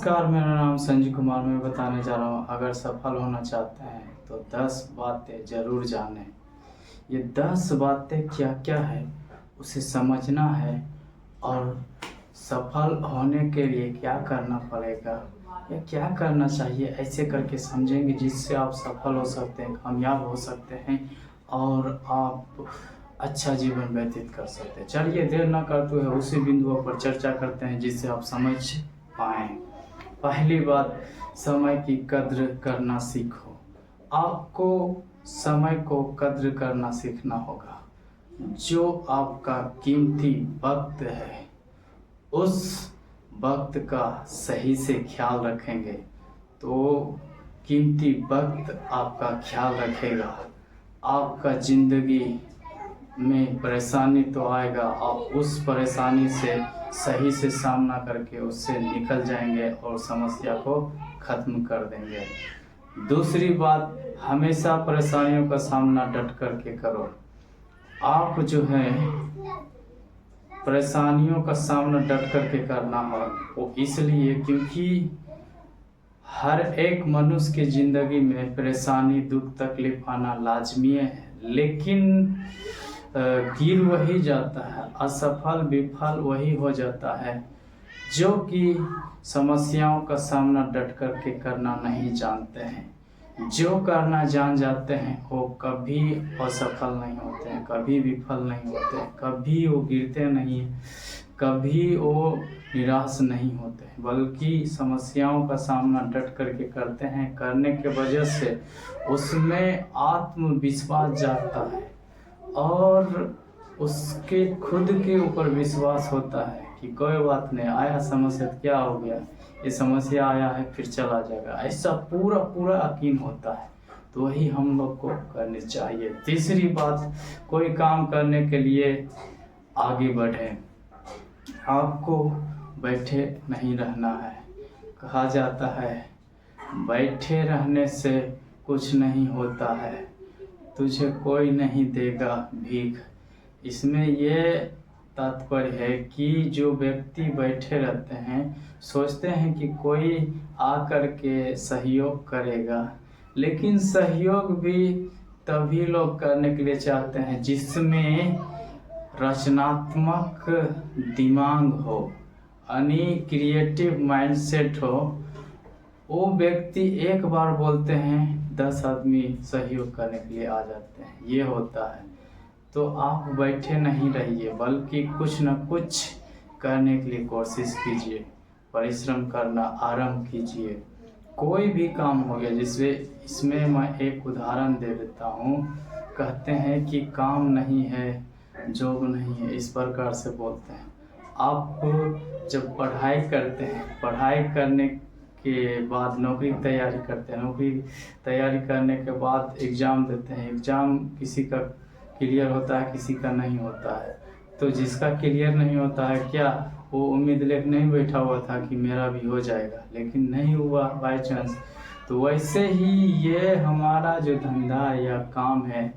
नमस्कार, मेरा नाम संजय कुमार। मैं बताने जा रहा हूँ, अगर सफल होना चाहते हैं तो 10 बातें ज़रूर जानें। ये 10 बातें क्या क्या है उसे समझना है और सफल होने के लिए क्या करना पड़ेगा या क्या करना चाहिए, ऐसे करके समझेंगे जिससे आप सफल हो सकते हैं, कामयाब हो सकते हैं और आप अच्छा जीवन व्यतीत कर सकते हैं। चलिए देर ना करते हुए उसी बिंदुओं पर चर्चा करते हैं जिससे आप समझ पाएँ। पहली बात, समय की कद्र करना सीखो। आपको समय को कद्र करना सीखना होगा। जो आपका कीमती वक्त है, उस वक्त का सही से ख्याल रखेंगे तो कीमती वक्त आपका ख्याल रखेगा। आपका ज़िंदगी में परेशानी तो आएगा, आप उस परेशानी से सही से सामना करके उससे निकल जाएंगे और समस्या को ख़त्म कर देंगे। दूसरी बात, हमेशा परेशानियों का सामना डट करके करो। आप जो है परेशानियों का सामना डट करके करना हो, वो इसलिए क्योंकि हर एक मनुष्य की ज़िंदगी में परेशानी, दुख, तकलीफ आना लाजमी है, लेकिन गिर वही जाता है, असफल विफल वही हो जाता है जो कि समस्याओं का सामना डट करके करना नहीं जानते हैं। जो करना जान जाते हैं वो कभी असफल नहीं होते हैं, कभी विफल नहीं होते हैं, कभी वो गिरते नहीं, कभी वो निराश नहीं होते, बल्कि समस्याओं का सामना डट करके करते हैं। करने के वजह से उसमें आत्मविश्वास जागता है और उसके खुद के ऊपर विश्वास होता है कि कोई बात नहीं, आया समस्या क्या हो गया, ये समस्या आया है फिर चला जाएगा, ऐसा पूरा पूरा यकीन होता है। तो वही हम लोग को करनी चाहिए। तीसरी बात, कोई काम करने के लिए आगे बढ़े। आपको बैठे नहीं रहना है। कहा जाता है बैठे रहने से कुछ नहीं होता है, तुझे कोई नहीं देगा भीख। इसमें यह तात्पर्य है कि जो व्यक्ति बैठे रहते हैं, सोचते हैं कि कोई आकर के सहयोग करेगा, लेकिन सहयोग भी तभी लोग करने के लिए चाहते हैं जिसमें रचनात्मक दिमाग हो, यानी क्रिएटिव माइंडसेट हो। वो व्यक्ति एक बार बोलते हैं 10 आदमी सहयोग करने के लिए आ जाते हैं, ये होता है। तो आप बैठे नहीं रहिए, बल्कि कुछ न कुछ करने के लिए कोशिश कीजिए, परिश्रम करना आरंभ कीजिए। कोई भी काम हो गया, जिससे इसमें मैं एक उदाहरण दे देता हूँ। कहते हैं कि काम नहीं है, जॉब नहीं है, इस प्रकार से बोलते हैं। आप जब पढ़ाई करते हैं, पढ़ाई करने के बाद नौकरी की तैयारी करते हैं, नौकरी तैयारी करने के बाद एग्ज़ाम देते हैं। एग्ज़ाम किसी का क्लियर होता है, किसी का नहीं होता है। तो जिसका क्लियर नहीं होता है, क्या वो उम्मीद लेकर नहीं बैठा हुआ था कि मेरा भी हो जाएगा, लेकिन नहीं हुआ बाय चांस। तो वैसे ही ये हमारा जो धंधा या काम है,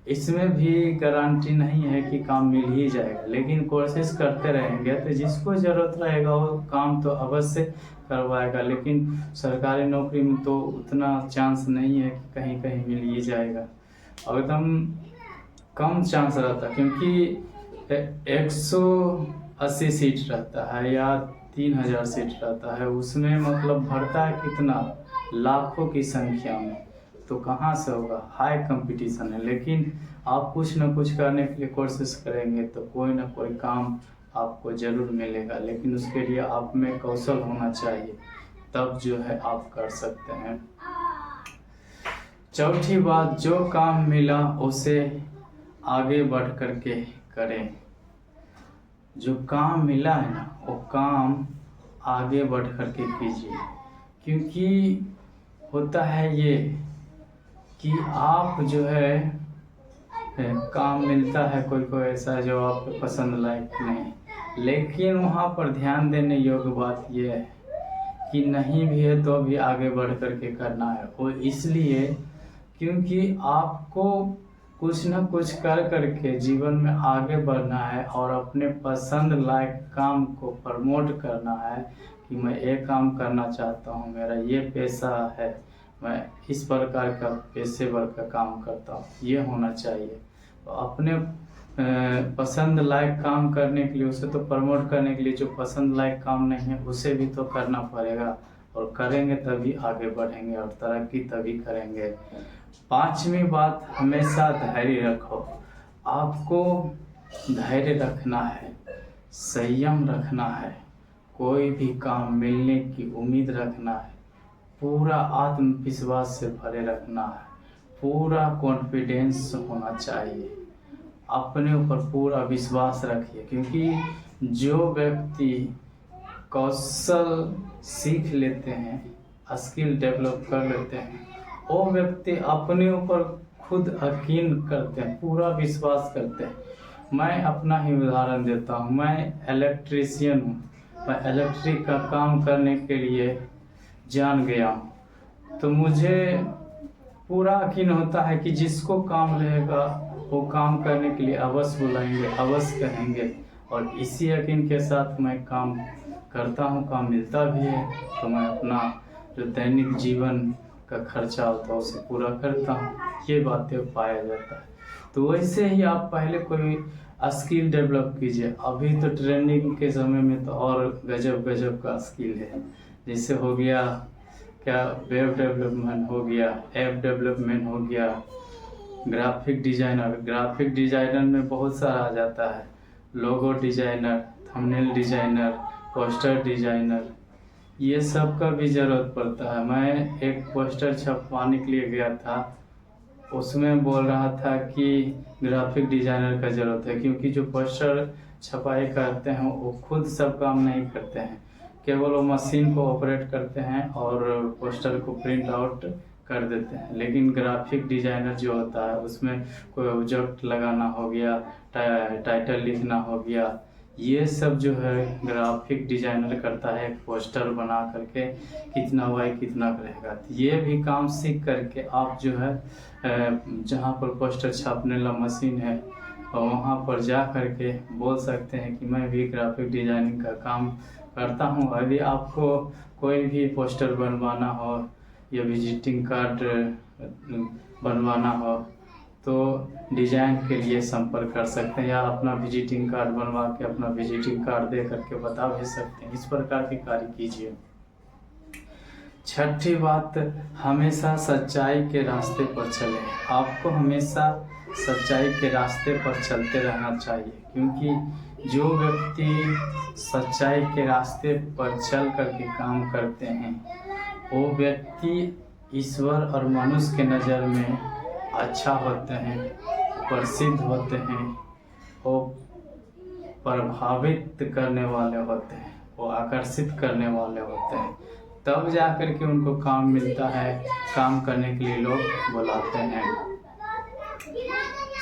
इसमें भी गारंटी नहीं है कि काम मिल ही जाएगा, लेकिन कोशिश करते रहेंगे तो जिसको ज़रूरत रहेगा वो काम तो अवश्य करवाएगा। लेकिन सरकारी नौकरी में तो उतना चांस नहीं है कि कहीं कहीं मिल ही जाएगा, एकदम कम चांस रहता है, क्योंकि 180 सीट रहता है या 3000 सीट रहता है, उसमें मतलब भरता है कितना, लाखों की संख्या में। तो कहाँ से होगा, हाई कंपटीशन है। लेकिन आप कुछ न कुछ करने के लिए कोशिश करेंगे तो कोई ना कोई काम आपको ज़रूर मिलेगा, लेकिन उसके लिए आप में कौशल होना चाहिए, तब जो है आप कर सकते हैं। चौथी बात, जो काम मिला उसे आगे बढ़ कर के करें। जो काम मिला है ना, वो काम आगे बढ़ कर के कीजिए, क्योंकि होता है ये कि आप जो है काम मिलता है कोई कोई ऐसा जो आपको पसंद लायक नहीं, लेकिन वहाँ पर ध्यान देने योग्य बात यह है कि नहीं भी है तो भी आगे बढ़ कर के करना है। वो इसलिए क्योंकि आपको कुछ न कुछ कर करके जीवन में आगे बढ़ना है और अपने पसंद लायक काम को प्रमोट करना है कि मैं ये काम करना चाहता हूँ, मेरा ये पेशा है, मैं इस प्रकार का पेशेवर का काम करता हूँ, ये होना चाहिए। तो अपने पसंद लायक काम करने के लिए, उसे तो प्रमोट करने के लिए जो पसंद लायक काम नहीं है उसे भी तो करना पड़ेगा, और करेंगे तभी आगे बढ़ेंगे और तरक्की तभी करेंगे। पांचवी बात, हमेशा धैर्य रखो। आपको धैर्य रखना है, संयम रखना है, कोई भी काम मिलने की उम्मीद रखना है, पूरा आत्मविश्वास से भरे रखना है, पूरा कॉन्फिडेंस होना चाहिए, अपने ऊपर पूरा विश्वास रखिए। क्योंकि जो व्यक्ति कौशल सीख लेते हैं, स्किल डेवलप कर लेते हैं, वो व्यक्ति अपने ऊपर खुद यकीन करते हैं, पूरा विश्वास करते हैं। मैं अपना ही उदाहरण देता हूँ, मैं इलेक्ट्रीशियन हूँ, मैं इलेक्ट्रिक का काम करने के लिए जान गया हूँ, तो मुझे पूरा यकीन होता है कि जिसको काम रहेगा वो काम करने के लिए अवश्य बुलाएंगे, अवश्य कहेंगे, और इसी यकीन के साथ मैं काम करता हूँ, काम मिलता भी है, तो मैं अपना जो दैनिक जीवन का खर्चा होता है उसे पूरा करता हूँ, ये बातें पाया जाता है। तो वैसे ही आप पहले कोई स्किल डेवलप कीजिए। अभी तो ट्रेंडिंग के समय में तो और गजब गजब का स्किल है, जैसे हो गया क्या, वेब डेवलपमेंट हो गया, ऐप डेवलपमेंट हो गया, ग्राफिक डिजाइनर। ग्राफिक डिजाइनर में बहुत सारा आ जाता है, logo designer, thumbnail designer, poster designer, ये सब का भी ज़रूरत पड़ता है। मैं एक पोस्टर छपवाने के लिए गया था, उसमें बोल रहा था कि ग्राफिक डिजाइनर का ज़रूरत है, क्योंकि जो पोस्टर छपाई करते हैं वो खुद सब काम नहीं करते हैं, केवल वो मशीन को ऑपरेट करते हैं और पोस्टर को प्रिंट आउट कर देते हैं। लेकिन ग्राफिक डिजाइनर जो होता है उसमें कोई ऑब्जेक्ट लगाना हो गया, टाइटल लिखना हो गया, ये सब जो है ग्राफिक डिजाइनर करता है। एक पोस्टर बना करके कितना बाई कितना रहेगा, ये भी काम सीख करके आप जो है जहाँ पर पोस्टर छापने वाला मशीन है वहाँ पर जा करके बोल सकते हैं कि मैं भी ग्राफिक डिजाइनिंग का काम करता हूँ। यदि आपको कोई भी पोस्टर बनवाना हो या विजिटिंग कार्ड बनवाना हो तो डिजाइन के लिए संपर्क कर सकते हैं, या अपना विजिटिंग कार्ड बनवा के अपना विजिटिंग कार्ड दे करके बता भी सकते हैं। इस प्रकार के कार्य कीजिए। छठी बात, हमेशा सच्चाई के रास्ते पर चलें। आपको हमेशा सच्चाई के रास्ते पर चलते रहना चाहिए, क्योंकि जो व्यक्ति सच्चाई के रास्ते पर चल करके काम करते हैं वो व्यक्ति ईश्वर और मनुष्य के नज़र में अच्छा होते हैं, प्रसिद्ध होते हैं, वो प्रभावित करने वाले होते हैं, वो आकर्षित करने वाले होते हैं, तब जा कर के उनको काम मिलता है, काम करने के लिए लोग बुलाते हैं।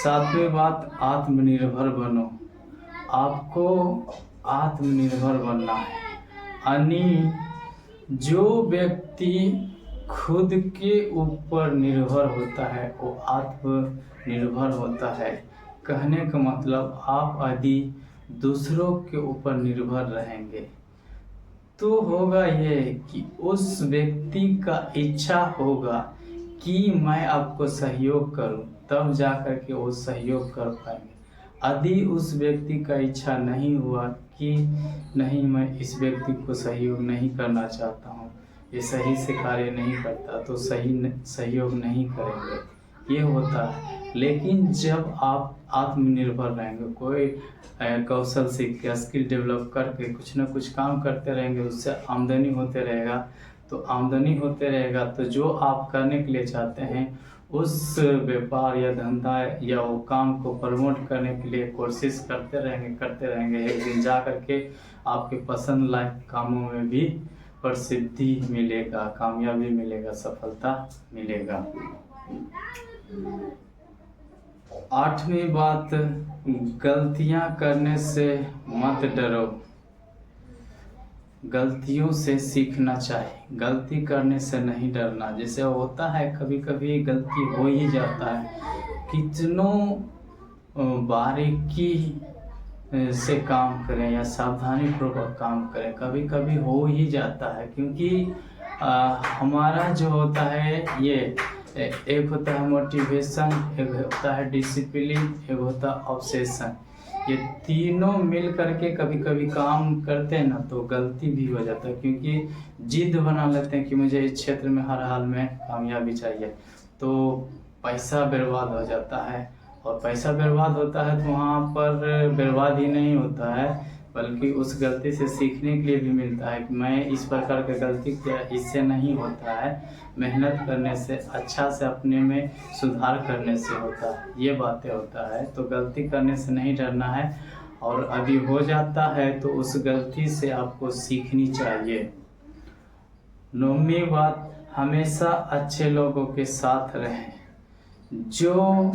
सातवीं बात, आत्मनिर्भर बनो। आपको आत्मनिर्भर बनना है, यानी जो व्यक्ति खुद के ऊपर निर्भर होता है वो आत्मनिर्भर होता है। कहने का मतलब, आप यदि दूसरों के ऊपर निर्भर रहेंगे तो होगा ये कि उस व्यक्ति का इच्छा होगा कि मैं आपको सहयोग करूं, तब जा कर के वो सहयोग कर पाएंगे। यदि उस व्यक्ति का इच्छा नहीं हुआ कि नहीं, मैं इस व्यक्ति को सहयोग नहीं करना चाहता हूँ, ये सही से कार्य नहीं करता, तो सहयोग नहीं करेंगे, ये होता है। लेकिन जब आप आत्मनिर्भर रहेंगे, कोई कौशल सीख के स्किल डेवलप करके कुछ ना कुछ काम करते रहेंगे, उससे आमदनी होते रहेगा, तो आमदनी होते रहेगा तो जो आप करने के लिए चाहते हैं उस व्यापार या धंधा या वो काम को प्रमोट करने के लिए कोशिश करते रहेंगे। एक दिन जा कर के आपके पसंद लायक कामों में भी प्रसिद्धि मिलेगा, कामयाबी मिलेगा, सफलता मिलेगा। आठवीं बात, गलतियां करने से मत डरो, गलतियों से सीखना चाहिए, गलती करने से नहीं डरना। जैसे होता है कभी कभी गलती हो ही जाता है, कितनों बारीकी से काम करें या सावधानी पूर्वक काम करें। कभी कभी हो ही जाता है, क्योंकि हमारा जो होता है ये एक होता है मोटिवेशन, एक होता है डिसिप्लिन, एक होता है ऑब्सेशन। ये तीनों मिल करके कभी कभी काम करते हैं ना तो गलती भी हो जाता है, क्योंकि जिद बना लेते हैं कि मुझे इस क्षेत्र में हर हाल में कामयाबी चाहिए, तो पैसा बर्बाद हो जाता है। और पैसा बर्बाद होता है तो वहाँ पर बर्बाद ही नहीं होता है, बल्कि उस गलती से सीखने के लिए भी मिलता है कि मैं इस प्रकार की गलती किया, इससे नहीं होता है। मेहनत करने से, अच्छा से अपने में सुधार करने से होता है, ये बातें होता है। तो गलती करने से नहीं डरना है, और अभी हो जाता है तो उस गलती से आपको सीखनी चाहिए। 9वीं बात, हमेशा अच्छे लोगों के साथ रहें। जो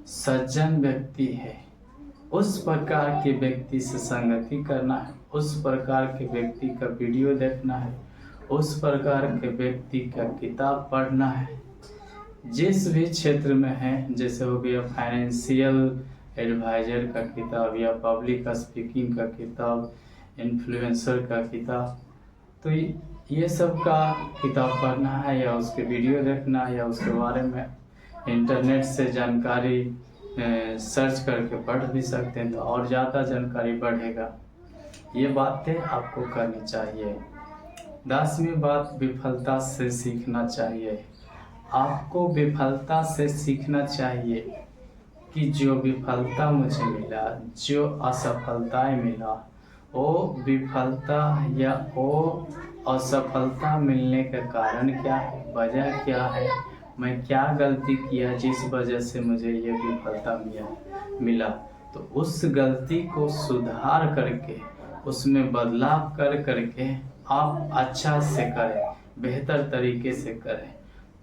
सज्जन व्यक्ति है उस प्रकार के व्यक्ति से संगति करना है, उस प्रकार के व्यक्ति का वीडियो देखना है, उस प्रकार के व्यक्ति का किताब पढ़ना है। जिस भी क्षेत्र में है, जैसे हो गया फाइनेंशियल एडवाइजर का किताब या पब्लिक स्पीकिंग का किताब, इन्फ्लुएंसर का किताब, तो ये सब का किताब पढ़ना है या उसके वीडियो देखना है या उसके बारे में इंटरनेट से जानकारी सर्च करके पढ़ भी सकते हैं, तो और ज़्यादा जानकारी बढ़ेगा। ये बातें आपको करनी चाहिए। 10वीं बात, विफलता से सीखना चाहिए। आपको विफलता से सीखना चाहिए कि जो विफलता मुझे मिला, जो असफलताएं मिला, वो विफलता या वो असफलता मिलने का कारण क्या है, वजह क्या है, मैं क्या गलती किया जिस वजह से मुझे ये विफलता मिला। तो उस गलती को सुधार करके, उसमें बदलाव कर करके आप अच्छा से करें, बेहतर तरीके से करें,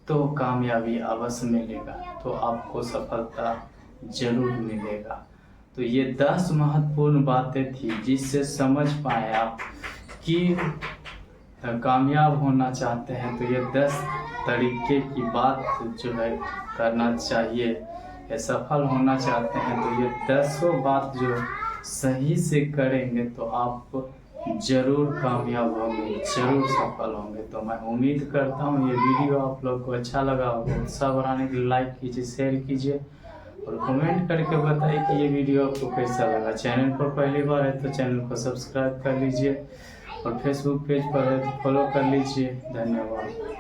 तो कामयाबी अवश्य मिलेगा, तो आपको सफलता जरूर मिलेगा। तो ये 10 महत्वपूर्ण बातें थी जिससे समझ पाए आप कि कामयाब होना चाहते हैं तो ये 10 तरीके की बात जो है करना चाहिए। या सफल होना चाहते हैं तो ये 10 बात जो सही से करेंगे तो आप जरूर कामयाब होंगे, जरूर सफल होंगे। तो मैं उम्मीद करता हूँ ये वीडियो आप लोग को अच्छा लगा होगा। उत्साह बढ़ाने के लिए लाइक कीजिए, शेयर कीजिए और कमेंट करके बताइए कि ये वीडियो आपको कैसा लगा। चैनल पर पहली बार है तो चैनल को सब्सक्राइब कर लीजिए और फेसबुक पेज पर है तो फॉलो कर लीजिए। धन्यवाद।